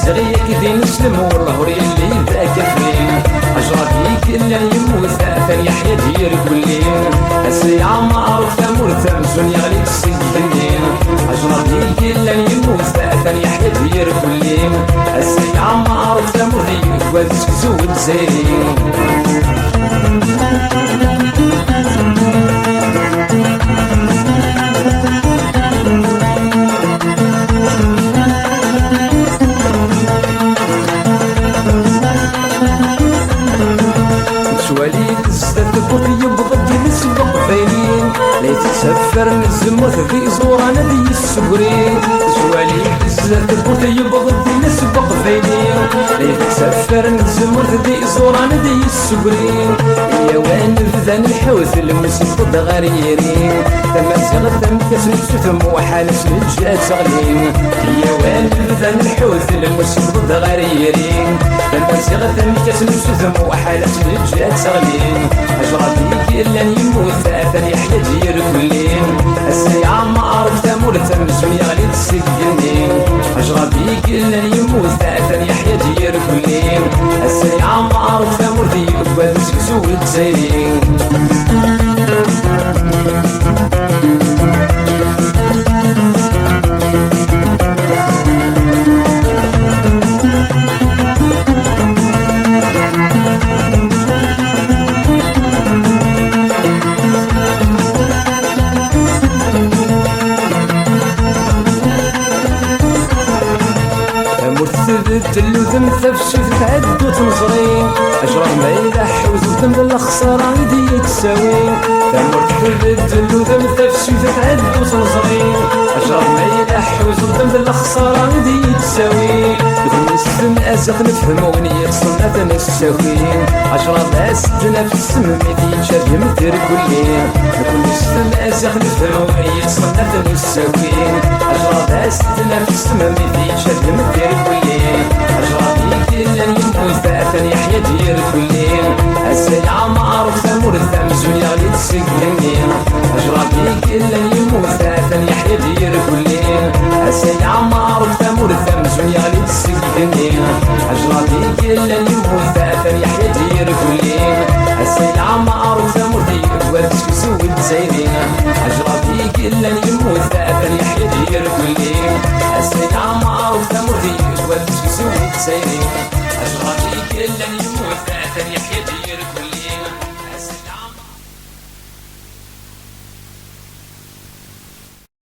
زغيك دين نسلم والله اللي ذاك فين أجرى فيك إلا يموت ثاني يحيى دير كلين السيعة ما عرف ثمور ثمسون يغليك السجنين أجرى فيك إلا يموت ثاني يحيى دير كلين السيعة ما عرف ثمور ديك وذسك زود زين لا يتسفر من الزموت في زورانا دي السكرين شوالي بزاف البوت يبغض دي السبق فينين لا يتسفر من الزموت في زورانا دي السكرين يا وين الفذان الحوث المسيط غريرين ثم زغل ثم كسن ثم وحالس الجات صغلين يا وين الفذان الحوث المسيط غريرين ثم زغل ثم كسن ثم وحالس الجات صغلين أجرى فيك إلا يموت ثاني يحيى دير كلين السيعة ما عرف ثمور ثمسون يغلي السجنين أجرى بيك إلا يموت ثاني يحيى دير كلين السيعة ما عرف ثمور ديك وذسك زود زين تلو ذم ثفشي تتعدو تنصرين أجرى ما يلح وزوتم بالخسارة دي تساوين تمر تلو ذم ثفشي تتعدو تنصرين أجرى ما يلح وزوتم بالخسارة دي تساوين نسلم أزق نفهم ونية صنة نساوين أجرى باس تنافس مميتين شاد يمتر كلين نسلم أزق نفهم ونية صنة نساوين أجرى باس تنافس مميتين شاد يمتر كلين أجرى فيك إلا يموت ثاني يحيى دير كلين السيعة ما عرف ثمور ثمسون يغلي السجنين أجرى فيك إلا يموت ثاني يحيى دير كلين السيعة ما عرف ثمور ثمسون يغلي السجنين أجرى فيك إلا يموت ثاني يحيى دير كلين السيعة ما عرف ثمور ديك وذسك زود زينين أجرى فيك إلا يموت ثاني يحيى دير كلين السيعة ما عرف ثمور ديك وذسك زود زينين أجرى فيك إلا يموت ثاني يحيى دير كلين